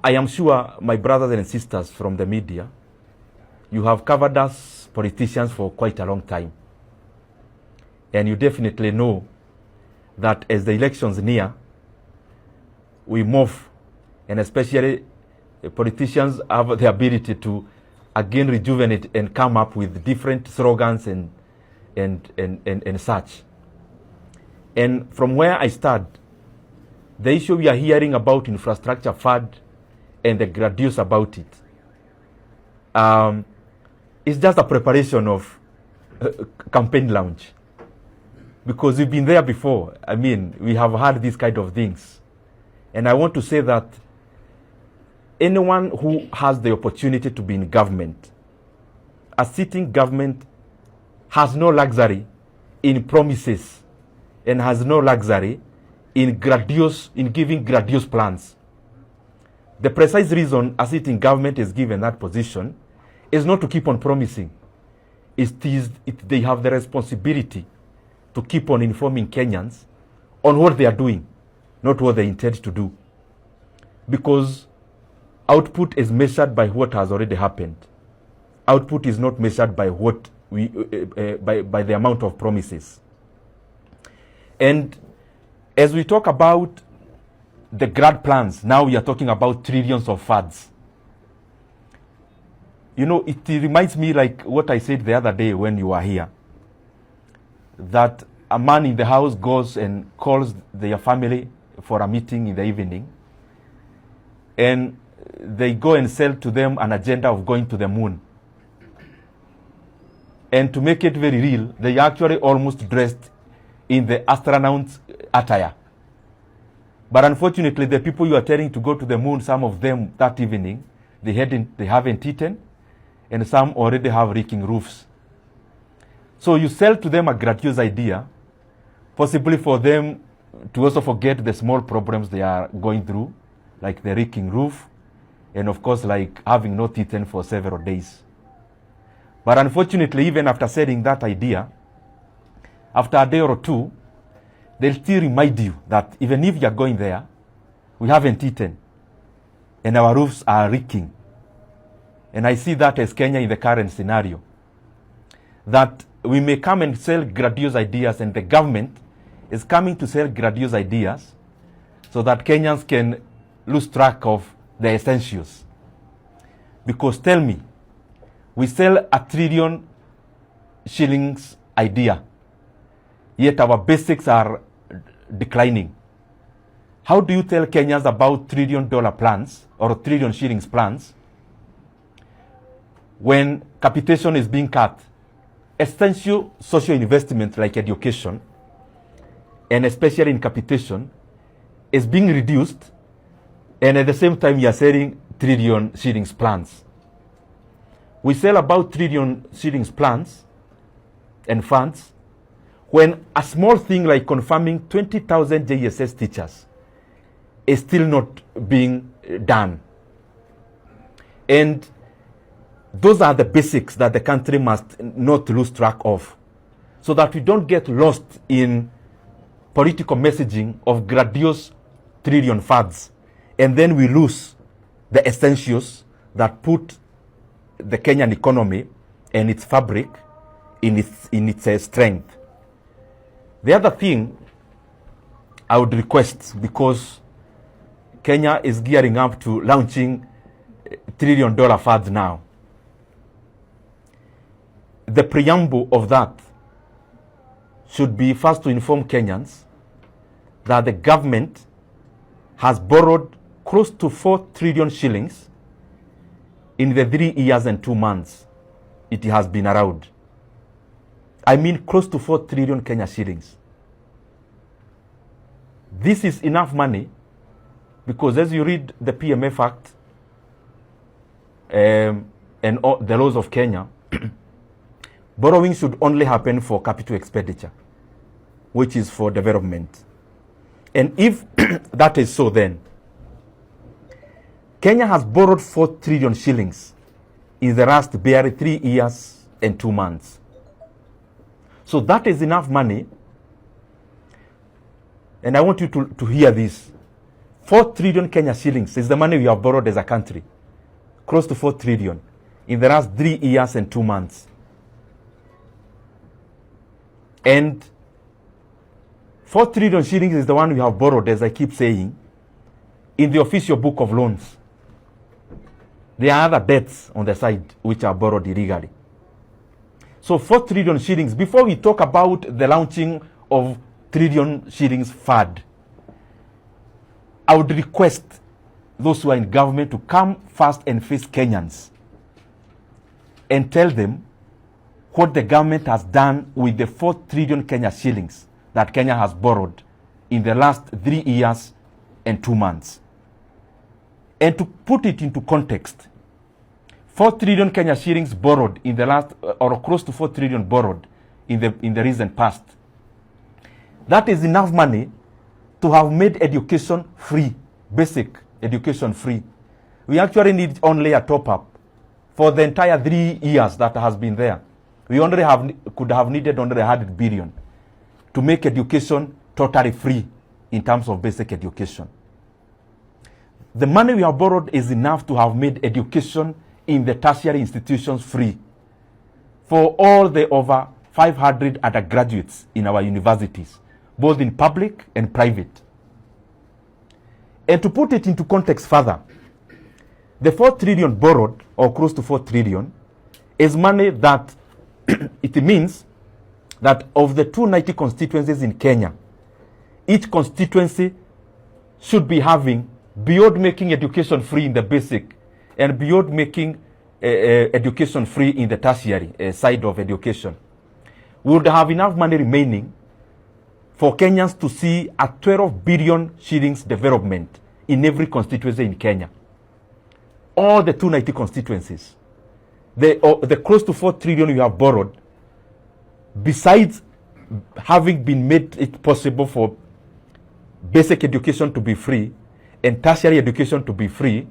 I am sure my brothers and sisters from the media, you have covered us politicians for quite a long time. And you definitely know that as the elections near, we move, and especially politicians have the ability to again rejuvenate and come up with different slogans and such. And from where I start, the issue we are hearing about infrastructure fund and the graduates about it, it's just a preparation of campaign launch. Because we've been there before. I mean, we have had these kind of things. And I want to say that anyone who has the opportunity to be in government, a sitting government has no luxury in promises and has no luxury in giving grandiose plans. The precise reason a sitting government is given that position is not to keep on promising. They have the responsibility to keep on informing Kenyans on what they are doing, not what they intend to do. Because output is measured by what has already happened. Output is not measured by what by the amount of promises. And as we talk about the grand plans, now we are talking about trillions of funds. You know, it reminds me like what I said the other day when you were here, that a man in the house goes and calls their family for a meeting in the evening, and they go and sell to them an agenda of going to the moon. And to make it very real, they actually almost dressed in the astronaut's attire. But unfortunately, the people you are telling to go to the moon, some of them that evening, they haven't eaten, and some already have leaking roofs. So you sell to them a gratuitous idea, possibly for them to also forget the small problems they are going through, like the leaking roof, and of course, like having not eaten for several days. But unfortunately, even after selling that idea, after a day or two, they'll still remind you that even if you're going there, we haven't eaten, and our roofs are leaking. And I see that as Kenya in the current scenario, that we may come and sell grandiose ideas, and the government is coming to sell grandiose ideas so that Kenyans can lose track of the essentials. Because tell me, we sell a trillion shillings idea, yet our basics are declining. How do you tell Kenyans about $1 trillion plans or $1 trillion shillings plans when capitation is being cut? Essential social investment like education, and especially in capitation, is being reduced, and at the same time you are selling $1 trillion shillings plans. We sell about $1 trillion shillings plans and funds when a small thing like confirming 20,000 JSS teachers is still not being done. And those are the basics that the country must not lose track of, so that we don't get lost in political messaging of grandiose $1 trillion funds, and then we lose the essentials that put the Kenyan economy and its fabric in its strength. The other thing I would request, because Kenya is gearing up to launching $1 trillion funds now, the preamble of that should be first to inform Kenyans that the government has borrowed close to 4 trillion shillings in the 3 years and 2 months it has been around. I mean close to 4 trillion Kenya shillings. This is enough money, because as you read the PMF Act and all the laws of Kenya, borrowing should only happen for capital expenditure, which is for development. And if that is so, then Kenya has borrowed 4 trillion shillings in the last barely 3 years and 2 months. So that is enough money. And I want you to hear this. 4 trillion Kenya shillings is the money we have borrowed as a country. Close to 4 trillion in the last 3 years and 2 months. And 4 trillion shillings is the one we have borrowed, as I keep saying, in the official book of loans. There are other debts on the side which are borrowed illegally. So 4 trillion shillings, before we talk about the launching of trillion shillings fund, I would request those who are in government to come first and face Kenyans and tell them what the government has done with the 4 trillion Kenya shillings that Kenya has borrowed in the last 3 years and 2 months. And to put it into context, 4 trillion Kenya shillings borrowed in the last, or close to 4 trillion borrowed in the recent past. That is enough money to have made education free, basic education free. We actually need only a top-up for the entire 3 years that has been there. We only could have needed only 100 billion to make education totally free in terms of basic education. The money we have borrowed is enough to have made education in the tertiary institutions free for all the over 500 undergraduates in our universities, both in public and private. And to put it into context further, the 4 trillion borrowed, or close to 4 trillion, is money that it means that of the 290 constituencies in Kenya, each constituency should be having, beyond making education free in the basic and beyond making education free in the tertiary side of education, would have enough money remaining for Kenyans to see a 12 billion shillings development in every constituency in Kenya. All the 290 constituencies. The close to 4 trillion you have borrowed, besides having been made it possible for basic education to be free and tertiary education to be free,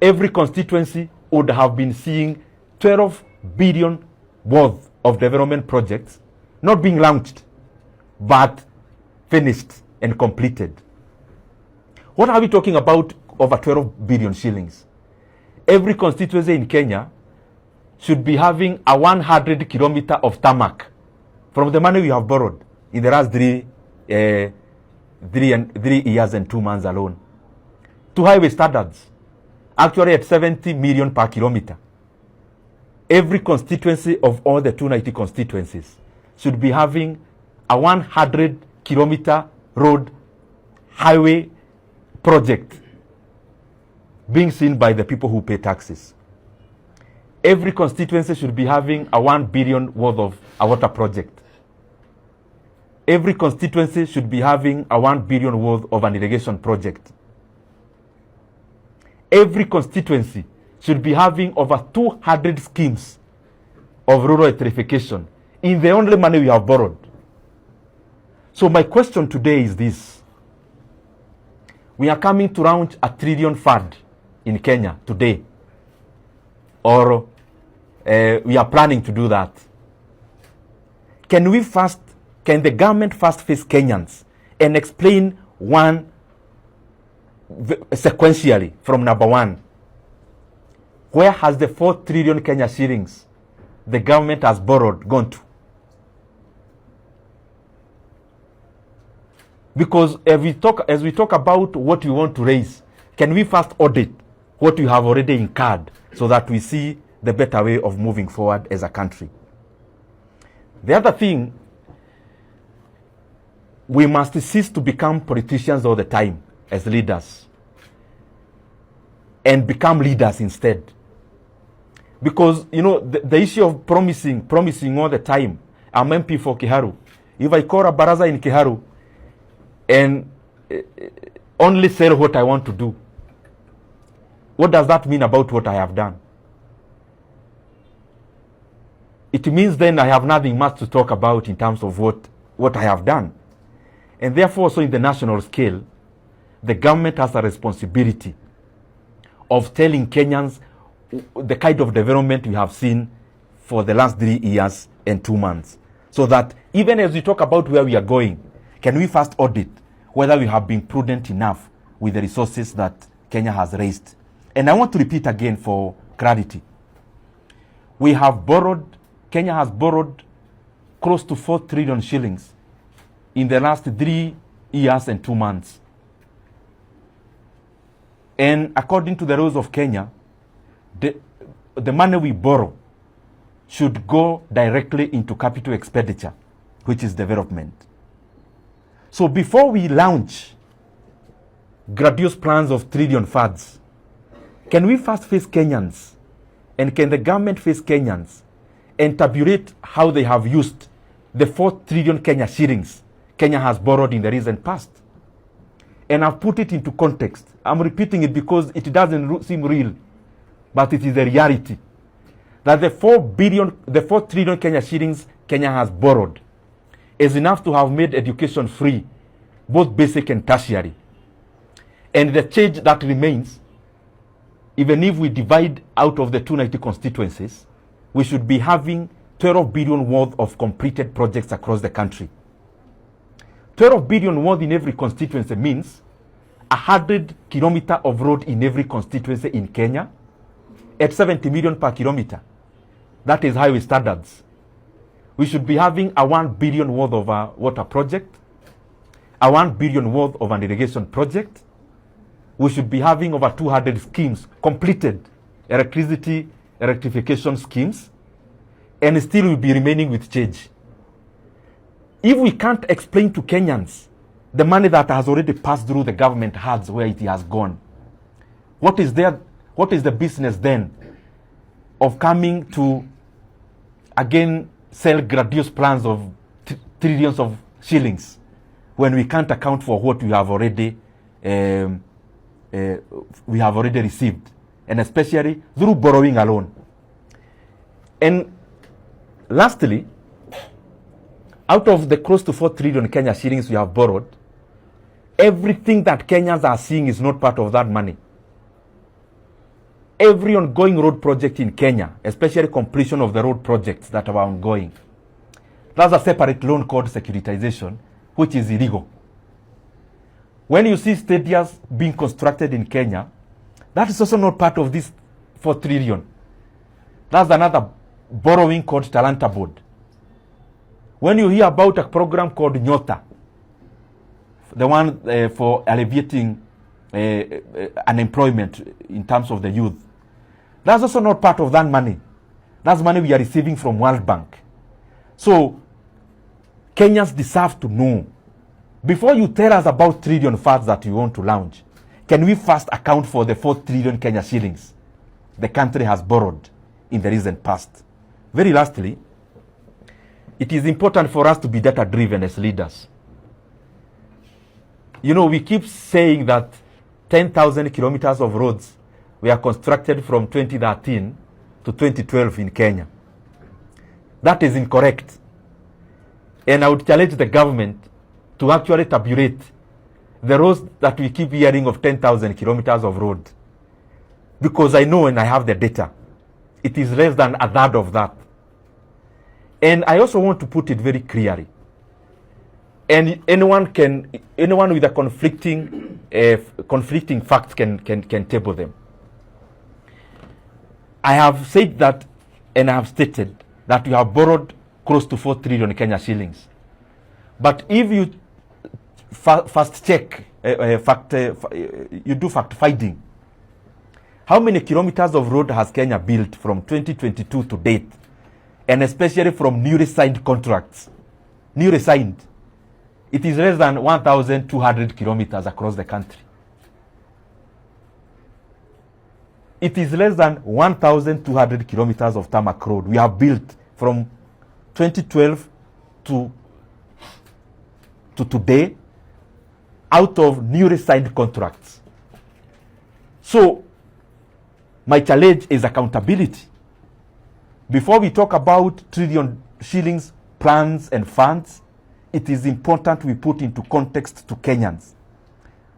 every constituency would have been seeing 12 billion worth of development projects not being launched, but finished and completed. What are we talking about over 12 billion shillings? Every constituency in Kenya should be having a 100 kilometer of tarmac from the money we have borrowed in the last 3 years and 2 months alone. To highway standards, actually at 70 million per kilometer. Every constituency of all the 290 constituencies should be having a 100 kilometer road highway project being seen by the people who pay taxes. Every constituency should be having a 1 billion worth of a water project. Every constituency should be having a 1 billion worth of an irrigation project. Every constituency should be having over 200 schemes of rural electrification in the only money we have borrowed. So my question today is this. We are coming to launch a trillion fund in Kenya today. Or we are planning to do that. Can the government first face Kenyans and explain sequentially from number one, where has the 4 trillion Kenya shillings the government has borrowed gone to? Because as we talk about what we want to raise, can we first audit what we have already incurred so that we see the better way of moving forward as a country? The other thing, we must cease to become politicians all the time as leaders and become leaders instead. Because, the issue of promising all the time. I'm MP for Kiharu. If I call a baraza in Kiharu and only say what I want to do, what does that mean about what I have done? It means then I have nothing much to talk about in terms of what I have done. And therefore, so in the national scale, the government has a responsibility of telling Kenyans the kind of development we have seen for the last 3 years and 2 months. So that even as we talk about where we are going, can we first audit whether we have been prudent enough with the resources that Kenya has raised. And I want to repeat again for clarity. Kenya has borrowed close to 4 trillion shillings in the last 3 years and 2 months. And according to the rules of Kenya, the money we borrow should go directly into capital expenditure, which is development. So before we launch grandiose plans of trillion funds, can we first face Kenyans, and can the government face Kenyans and tabulate how they have used the 4 trillion Kenya shillings Kenya has borrowed in the recent past? And I've put it into context. I'm repeating it because it doesn't seem real, but it is a reality. That the 4 trillion Kenya shillings Kenya has borrowed is enough to have made education free, both basic and tertiary. And the change that remains, even if we divide out of the 290 constituencies, we should be having 12 billion worth of completed projects across the country. 12 billion worth in every constituency means 100 kilometers of road in every constituency in Kenya at 70 million per kilometer. That is highway standards. We should be having a 1 billion worth of a water project, a 1 billion worth of an irrigation project. We should be having over 200 schemes completed, electrification schemes, and still we'll be remaining with change. If we can't explain to Kenyans the money that has already passed through the government hands where it has gone, what is the business then of coming to again sell grandiose plans of trillions of shillings when we can't account for what we have already received, and especially through borrowing alone? And lastly, out of the close to 4 trillion Kenya shillings we have borrowed, everything that Kenyans are seeing is not part of that money. Every ongoing road project in Kenya, especially completion of the road projects that are ongoing, that's a separate loan called securitization, which is illegal. When you see stadiums being constructed in Kenya, that is also not part of this 4 trillion. That's another borrowing called Talanta Board. When you hear about a program called Nyoro, the one for alleviating unemployment in terms of the youth, that's also not part of that money. That's money we are receiving from World Bank. So Kenyans deserve to know, before you tell us about trillion funds that you want to launch, can we first account for the 4 trillion Kenya shillings the country has borrowed in the recent past? Very lastly, it is important for us to be data-driven as leaders. You know, we keep saying that 10,000 kilometers of roads were constructed from 2013 to 2012 in Kenya. That is incorrect. And I would challenge the government to actually tabulate the roads that we keep hearing of 10,000 kilometers of road. Because I know, and I have the data, it is less than a third of that. And I also want to put it very clearly. And anyone with a conflicting facts can table them. I have said that, and I have stated that we have borrowed close to 4 trillion Kenya shillings. But if you fast check, you do fact finding, how many kilometers of road has Kenya built from 2022 to date? And especially from newly signed contracts. Newly signed. It is less than 1,200 kilometers across the country. It is less than 1,200 kilometers of tarmac road we have built from 2012 to today out of newly signed contracts. So, my challenge is accountability. Before we talk about trillion shillings plans and funds, it is important we put into context to Kenyans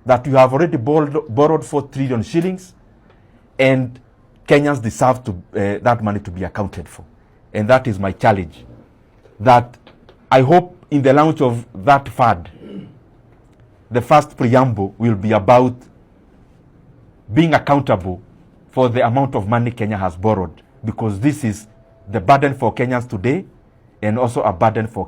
that you have already borrowed 4 trillion shillings, and Kenyans deserve that money to be accounted for. And that is my challenge. That I hope in the launch of that fund, the first preamble will be about being accountable for the amount of money Kenya has borrowed, because this is the burden for Kenyans today and also a burden for